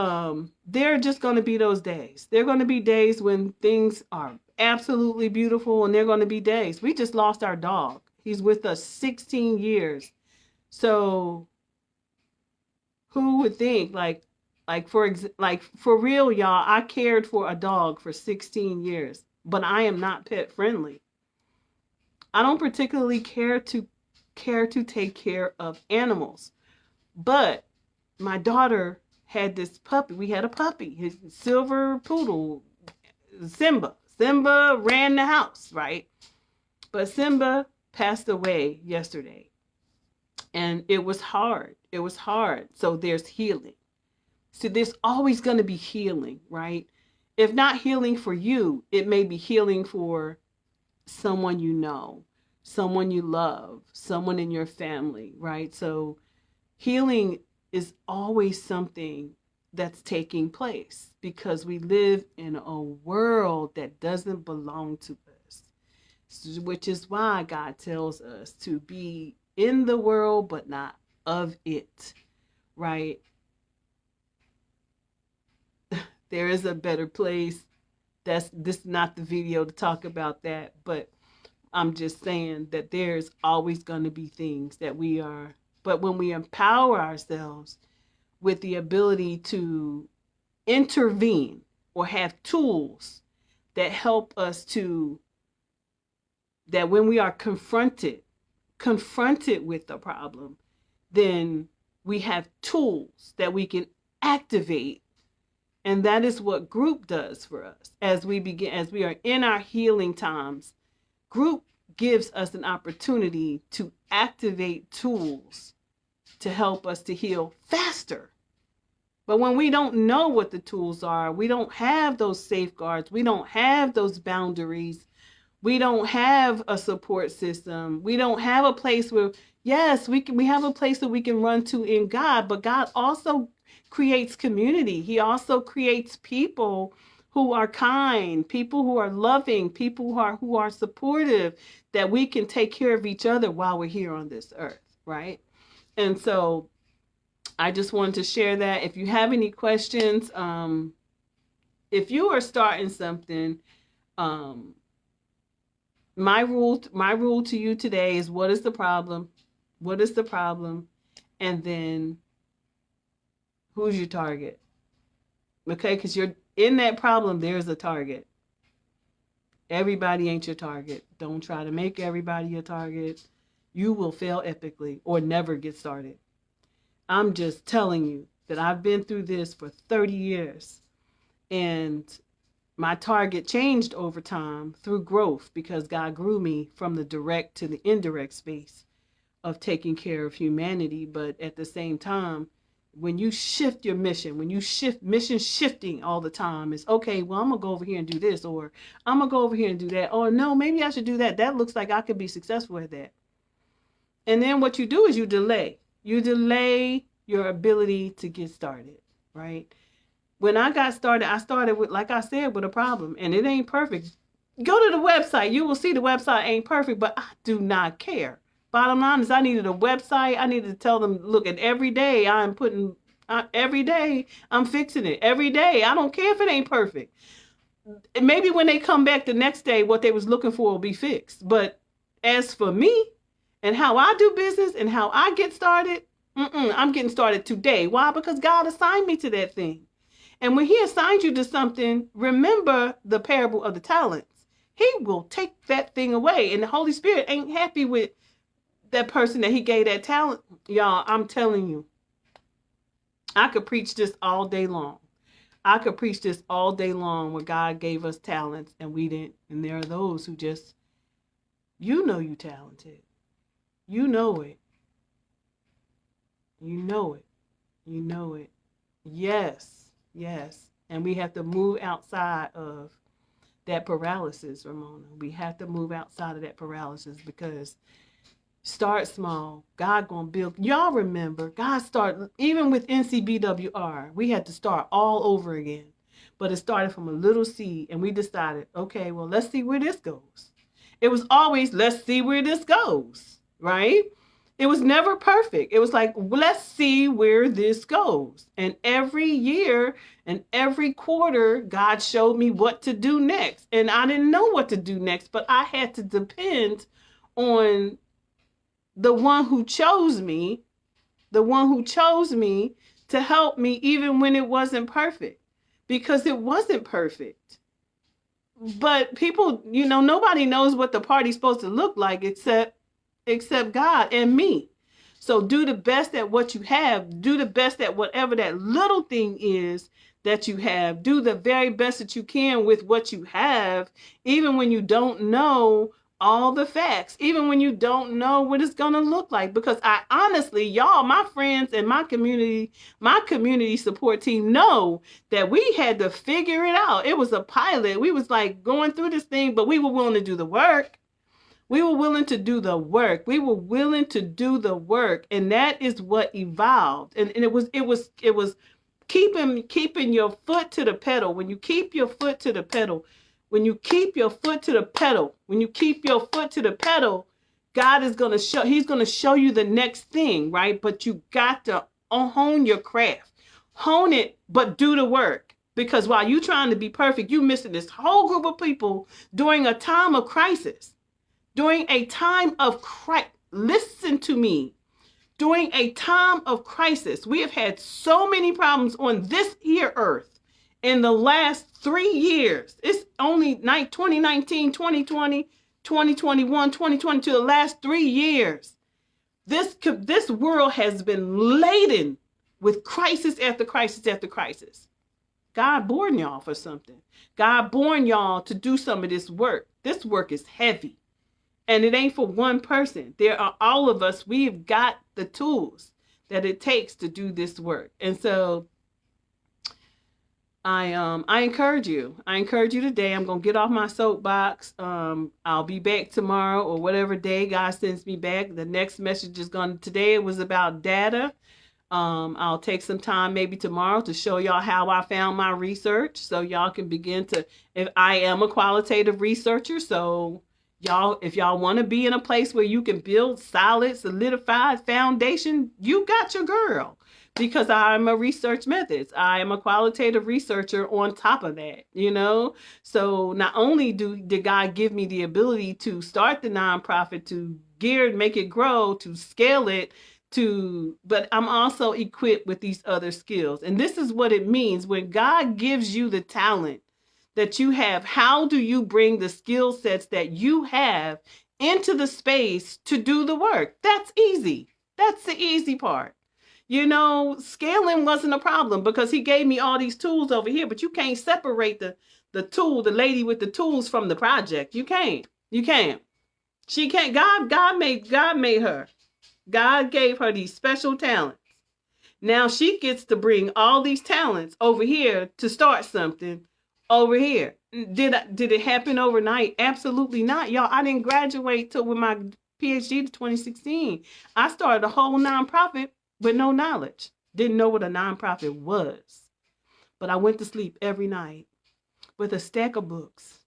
there are just going to be those days. There are going to be days when things are absolutely beautiful, and there are going to be days. We just lost our dog. He's with us 16 years. So who would think, for real, y'all, I cared for a dog for 16 years, but I am not pet friendly. I don't particularly care to take care of animals. But my daughter had this puppy. We had a puppy, his silver poodle, Simba. Simba ran the house, right? But Simba passed away yesterday. And it was hard. It was hard. So there's healing. So there's always going to be healing, right? If not healing for you, it may be healing for someone you know, someone you love, someone in your family, right? So healing is always something that's taking place because we live in a world that doesn't belong to us, which is why God tells us to be in the world but not of it, right? There is a better place. This is not the video to talk about that, but I'm just saying that there's always going to be things that we are, but when we empower ourselves with the ability to intervene or have tools that help us to, that when we are confronted with the problem, then we have tools that we can activate. And that is what group does for us. As we are in our healing times, group gives us an opportunity to activate tools to help us to heal faster. But when we don't know what the tools are, we don't have those safeguards, we don't have those boundaries, we don't have a support system, we don't have a place where, yes, we have a place that we can run to in God, but God also creates community. He also creates people who are kind, people who are loving, people who are supportive, that we can take care of each other while we're here on this earth, right? And so I just wanted to share that. If you have any questions, if you are starting something, my rule to you today is, what is the problem? What is the problem? And then who's your target? Okay, because you're in that problem, there's a target. Everybody ain't your target. Don't try to make everybody your target. You will fail epically or never get started. I'm just telling you that I've been through this for 30 years. And my target changed over time through growth because God grew me from the direct to the indirect space of taking care of humanity. But at the same time, when you shift your mission, when you shift mission shifting all the time, it's okay, well, I'm going to go over here and do this, or I'm going to go over here and do that. Or no, maybe I should do that. That looks like I could be successful at that. And then what you do is you delay. You delay your ability to get started, right? When I got started, I started with, like I said, with a problem, and it ain't perfect. Go to the website. You will see the website ain't perfect, but I do not care. Bottom line is I needed a website. I needed to tell them, look, and every day every day I'm fixing it. Every day. I don't care if it ain't perfect. And maybe when they come back the next day, what they was looking for will be fixed. But as for me and how I do business and how I get started, I'm getting started today. Why? Because God assigned me to that thing. And when he assigns you to something, remember the parable of the talents. He will take that thing away. And the Holy Spirit ain't happy with that person that he gave that talent. Y'all, I'm telling you, I could preach this all day long. I could preach this all day long where God gave us talents and we didn't. And there are those who just, you know you talented. You know it. You know it. You know it. Yes. Yes. And we have to move outside of that paralysis, Ramona. We have to move outside of that paralysis because start small. God gonna build. Y'all remember, God started, even with NCBWR, we had to start all over again. But it started from a little seed and we decided, okay, well, let's see where this goes. It was always, let's see where this goes, right? It was never perfect. It was like, let's see where this goes. And every year and every quarter, God showed me what to do next. And I didn't know what to do next, but I had to depend on the one who chose me, to help me even when it wasn't perfect, because it wasn't perfect. But people, nobody knows what the party's supposed to look like except God and me. So do the best at what you have. Do the best at whatever that little thing is that you have. Do the very best that you can with what you have, even when you don't know all the facts, even when you don't know what it's going to look like. Because I honestly, y'all, my friends and my community support team know that we had to figure it out. It was a pilot. We was like going through this thing, but we were willing to do the work. We were willing to do the work. We were willing to do the work. And that is what evolved. And it was keeping your foot to the pedal. When you keep your foot to the pedal, when you keep your foot to the pedal, when you keep your foot to the pedal, God is going to show, he's going to show you the next thing, right? But you got to hone your craft. Hone it, but do the work. Because while you're trying to be perfect, you're missing this whole group of people during a time of crisis. During a time of crisis. Listen to me. During a time of crisis, we have had so many problems on this here earth in the last 3 years. It's only 2019, 2020, 2021, 2022, the last 3 years. This world has been laden with crisis after crisis after crisis. God born y'all for something. God born y'all to do some of this work. This work is heavy. And it ain't for one person. There are all of us. We've got the tools that it takes to do this work. And so I encourage you. I encourage you today. I'm going to get off my soapbox. I'll be back tomorrow or whatever day God sends me back. The next message is today it was about data. I'll take some time maybe tomorrow to show y'all how I found my research. So y'all can begin to, if I am a qualitative researcher, so y'all, if y'all want to be in a place where you can build solid, solidified foundation, you got your girl. Because I'm a research methods. I am a qualitative researcher on top of that, you know? So not only did God give me the ability to start the nonprofit, to make it grow, to scale it, but I'm also equipped with these other skills. And this is what it means when God gives you the talent that you have. How do you bring the skill sets that you have into the space to do the work? That's easy. That's the easy part. You know, scaling wasn't a problem because he gave me all these tools over here, but you can't separate the lady with the tools from the project. You can't. She can't. God made her. God gave her these special talents. Now she gets to bring all these talents over here to start something over here. Did it happen overnight? Absolutely not, y'all. I didn't graduate till with my PhD to 2016. I started a whole nonprofit with no knowledge. Didn't know what a nonprofit was. But I went to sleep every night with a stack of books.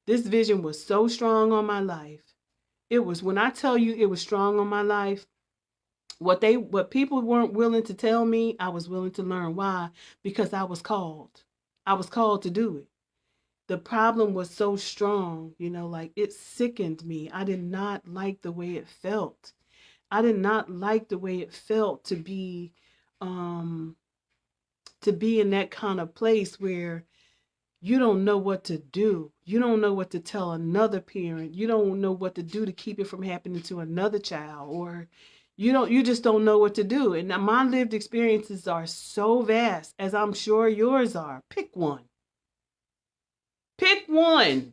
This vision was so strong on my life. It was, when I tell you it was strong on my life, what people weren't willing to tell me, I was willing to learn. Why? Because I was called. I was called to do it. The problem was so strong, you know, like it sickened me. I did not like the way it felt. I did not like the way it felt to be in that kind of place where you don't know what to do. You don't know what to tell another parent. You don't know what to do to keep it from happening to another child, or you just don't know what to do. And my lived experiences are so vast, as I'm sure yours are. Pick one. Pick one.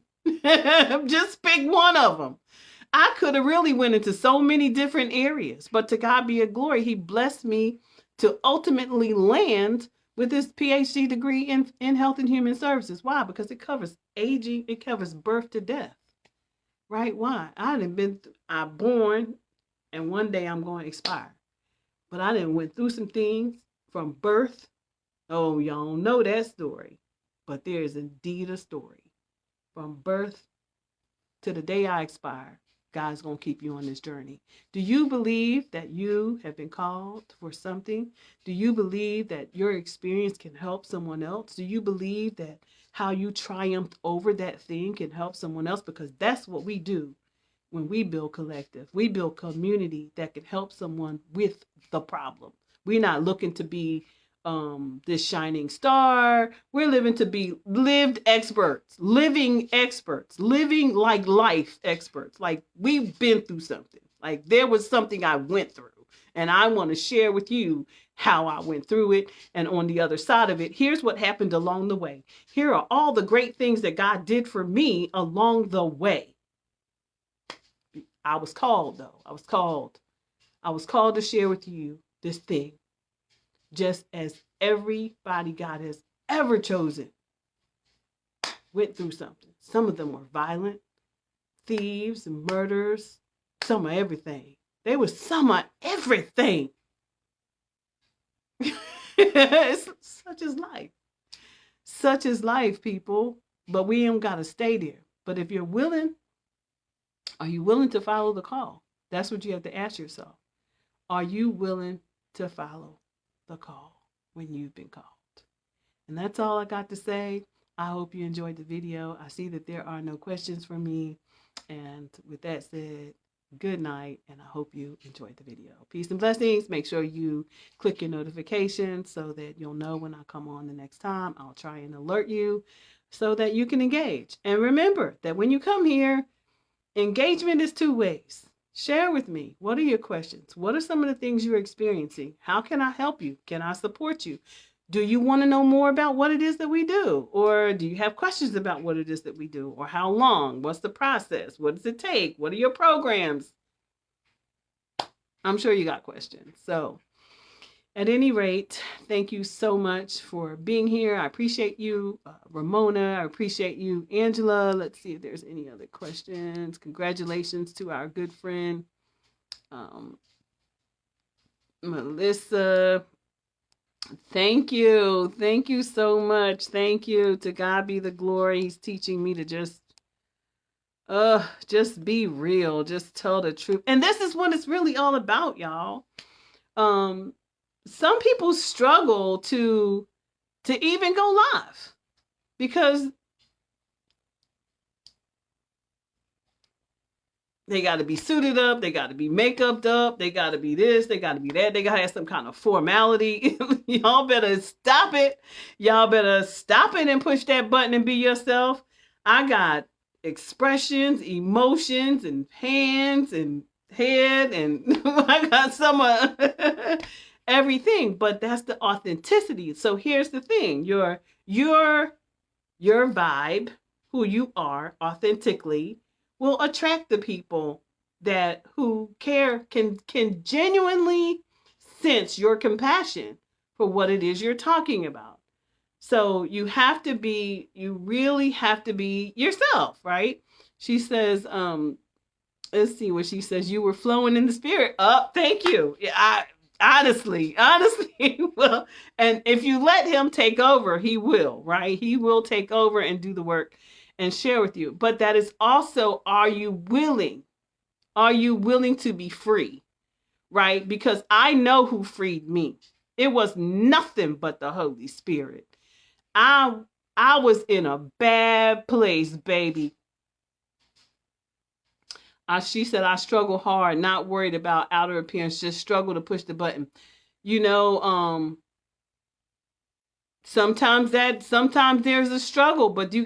Just pick one of them. I could have really went into so many different areas, but to God be a glory. He blessed me to ultimately land with this PhD degree in health and human services. Why? Because it covers aging, it covers birth to death. Right? Why? I'm born, and one day I'm going to expire. But I done went through some things from birth. Oh, y'all know that story. But there is indeed a story. From birth to the day I expire, God's going to keep you on this journey. Do you believe that you have been called for something? Do you believe that your experience can help someone else? Do you believe that how you triumphed over that thing can help someone else? Because that's what we do when we build collective. We build community that can help someone with the problem. We're not looking to be this shining star. We're living to be lived experts, living like life experts. Like we've been through something. Like there was something I went through, and I want to share with you how I went through it. And on the other side of it, here's what happened along the way. Here are all the great things that God did for me along the way. I was called though. I was called. I was called to share with you this thing, just as everybody God has ever chosen went through something. Some of them were violent, thieves and murderers, some of everything. They were some of everything. It's such is life. Such is life, people. But we ain't got to stay there. But if you're willing, are you willing to follow the call? That's what you have to ask yourself. Are you willing to follow the call when you've been called? And that's all I got to say. I hope you enjoyed the video. I see that there are no questions for me. And with that said, good night, and I hope you enjoyed the video. Peace and blessings. Make sure you click your notifications so that you'll know when I come on the next time. I'll try and alert you so that you can engage. And remember that when you come here, engagement is two ways. Share with me. What are your questions? What are some of the things you're experiencing? How can I help you? Can I support you? Do you want to know more about what it is that we do? Or do you have questions about what it is that we do? Or how long? What's the process? What does it take? What are your programs? I'm sure you got questions. So at any rate, thank you so much for being here. I appreciate you, Ramona. I appreciate you, Angela. Let's see if there's any other questions. Congratulations to our good friend, Melissa. Thank you. Thank you so much. Thank you. To God be the glory. He's teaching me to just be real. Just tell the truth. And this is what it's really all about, y'all. Some people struggle to even go live because they got to be suited up, they got to be make-uped up, they got to be this, they got to be that, they got to have some kind of formality. Y'all better stop it. Y'all better stop it and push that button and be yourself. I got expressions, emotions, and hands and head, and I got some everything, but that's the authenticity. So here's the thing. Your vibe, who you are authentically, will attract the people that who care, can genuinely sense your compassion for what it is you're talking about. So you really have to be yourself, right? She says, let's see what she says. You were flowing in the spirit. Thank you. Yeah, honestly, well, and if you let him take over, he will, right? He will take over and do the work and share with you. But that is also, are you willing? Are you willing to be free? Right? Because I know who freed me. It was nothing but the Holy Spirit. I was in a bad place, baby. She said, I struggle hard, not worried about outer appearance, just struggle to push the button. You know, sometimes there's a struggle, but you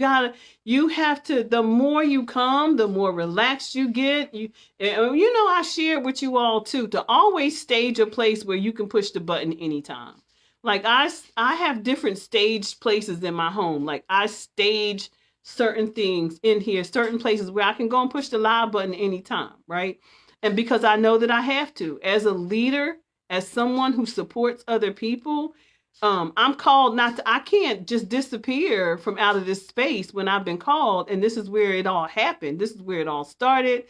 have to, the more you come, the more relaxed you get. I shared with you all too, to always stage a place where you can push the button anytime. Like I have different staged places in my home. Like I stage certain things in here, certain places where I can go and push the live button anytime, right? And because I know that I have to, as a leader, as someone who supports other people, I'm called I can't just disappear from out of this space when I've been called. And this is where it all happened. This is where it all started.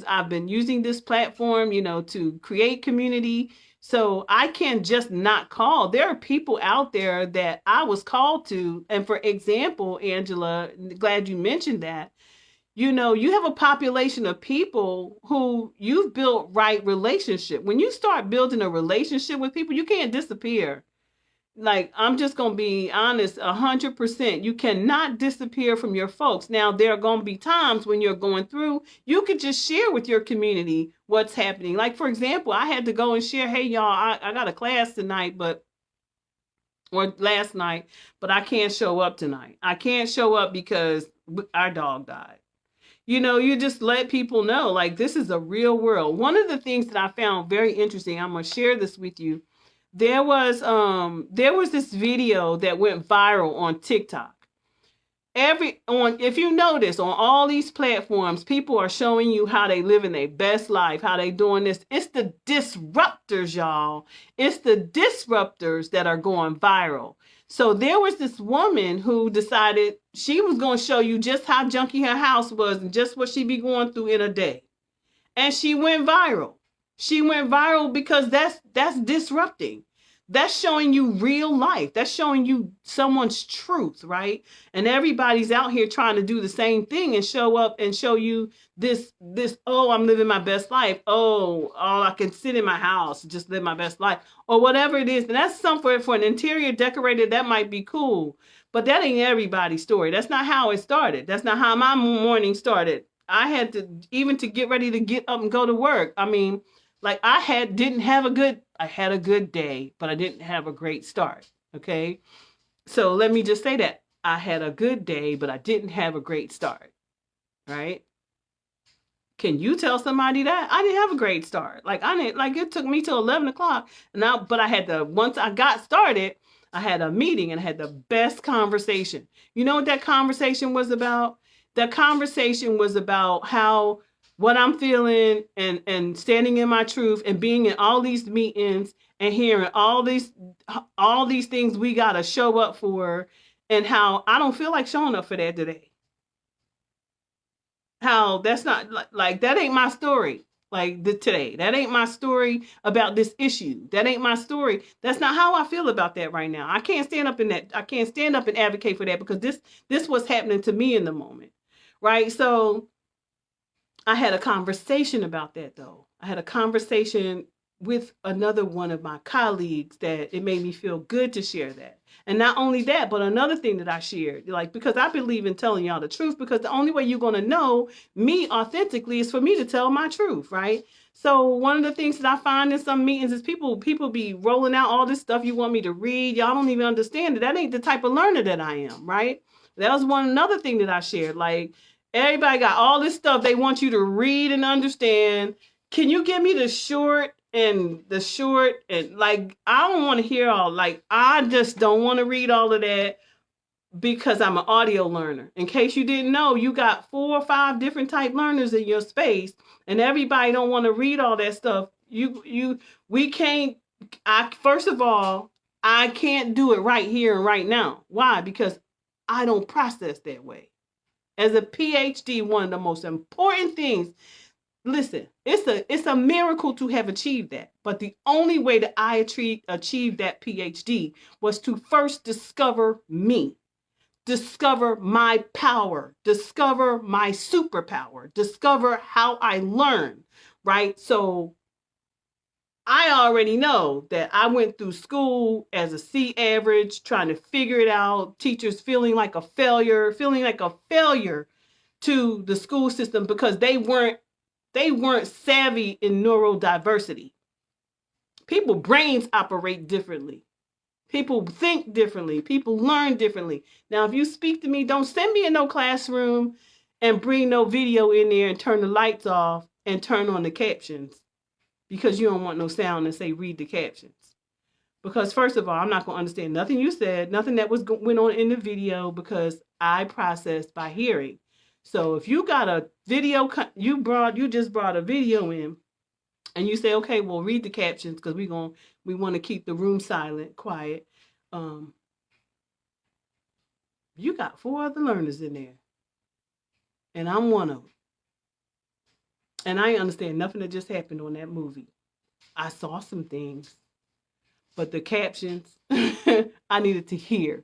I've been using this platform, to create community. So I can't just not call. There are people out there that I was called to. And for example, Angela, glad you mentioned that. You have a population of people who you've built right relationship. When you start building a relationship with people, you can't disappear. Like, I'm just going to be honest, 100%. You cannot disappear from your folks. Now, there are going to be times when you're going through, you could just share with your community what's happening. Like, for example, I had to go and share, hey, y'all, I got a class tonight, or last night, but I can't show up tonight. I can't show up because our dog died. You just let people know, like, this is a real world. One of the things that I found very interesting, I'm going to share this with you. There was this video that went viral on TikTok. If you notice on all these platforms, people are showing you how they living their best life, how they doing this. It's the disruptors, y'all. It's the disruptors that are going viral. So there was this woman who decided she was going to show you just how junky her house was and just what she be going through in a day. And she went viral. She went viral because that's disrupting. That's showing you real life. That's showing you someone's truth, right? And everybody's out here trying to do the same thing and show up and show you this, oh, I'm living my best life. Oh, I can sit in my house and just live my best life or whatever it is. And that's something for an interior decorator that might be cool, but that ain't everybody's story. That's not how it started. That's not how my morning started. I had to, even to get ready to get up and go to work. I mean, like I had a good day, but I didn't have a great start. Okay. So let me just say that I had a good day, but I didn't have a great start. Right. Can you tell somebody that? I didn't have a great start. Like I didn't, like it took me till 11 o'clock. But I had once I got started, I had a meeting and I had the best conversation. You know what that conversation was about? That conversation was about how what I'm feeling and standing in my truth and being in all these meetings and hearing all these things we got to show up for, and how I don't feel like showing up for that today. How that's not like that ain't my story. Like today, that ain't my story about this issue. That ain't my story. That's not how I feel about that right now. I can't stand up and advocate for that because this was happening to me in the moment. Right? So I had a conversation about that though. I had a conversation with another one of my colleagues that it made me feel good to share that. And not only that, but another thing that I shared, like, because I believe in telling y'all the truth, because the only way you're going to know me authentically is for me to tell my truth, right? So one of the things that I find in some meetings is people be rolling out all this stuff you want me to read. Y'all don't even understand it. That ain't the type of learner that I am, right? That was another thing that I shared. Like, everybody got all this stuff they want you to read and understand. Can you give me the short and like, I don't want to hear I just don't want to read all of that because I'm an audio learner. In case you didn't know, you got 4 or 5 different type learners in your space, and everybody don't want to read all that stuff. We can't, first of all, I can't do it right here and right now. Why? Because I don't process that way. As a PhD, one of the most important things, listen, it's a miracle to have achieved that. But the only way that I achieved that PhD was to first discover me, discover my power, discover my superpower, discover how I learn, right? So I already know that I went through school as a C average, trying to figure it out, teachers feeling like a failure to the school system because they weren't savvy in neurodiversity. People brains operate differently. People think differently. People learn differently. Now, if you speak to me, don't send me in no classroom and bring no video in there and turn the lights off and turn on the captions because you don't want no sound and say read the captions. Because first of all, I'm not going to understand nothing you said, nothing that went on in the video, because I processed by hearing. So if you got a video, you just brought a video in, and you say, okay, well, read the captions because we want to keep the room silent, quiet. You got 4 other learners in there, and I'm one of them. And I ain't understand nothing that just happened on that movie. I saw some things, but the captions I needed to hear.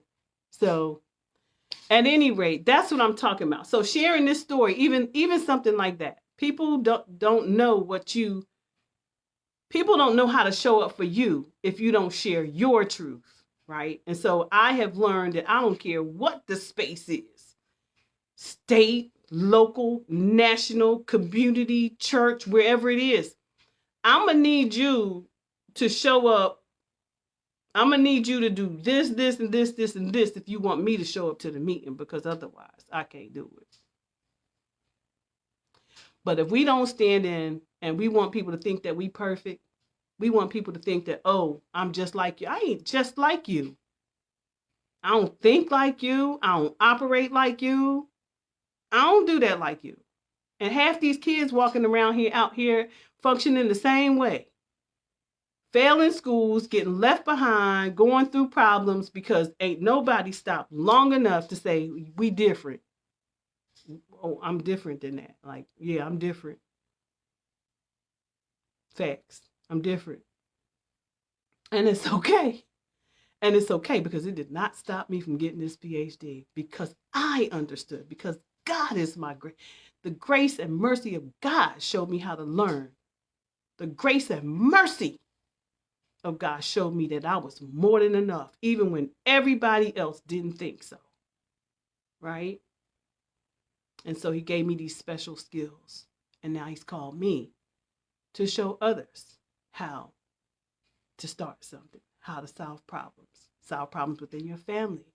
So at any rate, that's what I'm talking about. So sharing this story, even something like that, people don't know people don't know how to show up for you if you don't share your truth, right? And so I have learned that I don't care what the space is, state, local, national, community, church, wherever it is, I'm going to need you to show up. I'm going to need you to do this, this, and this, this, and this if you want me to show up to the meeting, because otherwise I can't do it. But if we don't stand in and we want people to think that we perfect, we want people to think that, oh, I'm just like you. I ain't just like you. I don't think like you. I don't operate like you. I don't do that like you. And half these kids walking around here, out here, functioning the same way. Failing schools, getting left behind, going through problems because ain't nobody stopped long enough to say, we different. Oh, I'm different than that. Like, yeah, I'm different. Facts. I'm different. And it's okay. And it's okay because it did not stop me from getting this PhD because I understood, because God is my grace. The grace and mercy of God showed me how to learn. The grace and mercy of God showed me that I was more than enough, even when everybody else didn't think so. Right? And so he gave me these special skills. And now he's called me to show others how to start something, how to solve problems within your family,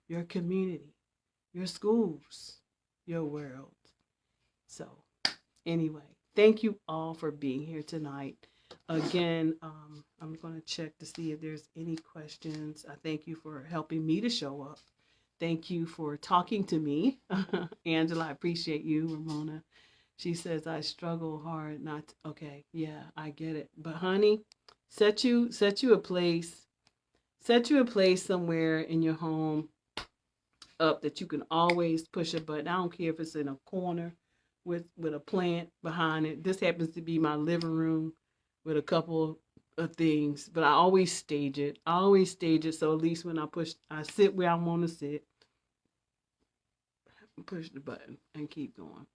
your community, your schools, your world. So, anyway, thank you all for being here tonight. Again, I'm going to check to see if there's any questions. I thank you for helping me to show up. Thank you for talking to me. Angela, I appreciate you. Ramona, she says, I struggle hard not to, okay, yeah, I get it. But honey, set you a place somewhere in your home up that you can always push a button. I don't care if it's in a corner with a plant behind it. This happens to be my living room with a couple of things, but I always stage it. So at least when I sit where I want to sit, push the button and keep going.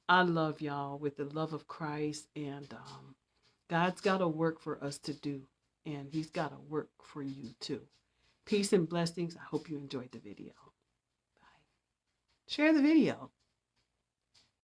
I love y'all with the love of Christ, and God's got a work for us to do, and he's got a work for you too. Peace and blessings. I hope you enjoyed the video. Bye. Share the video.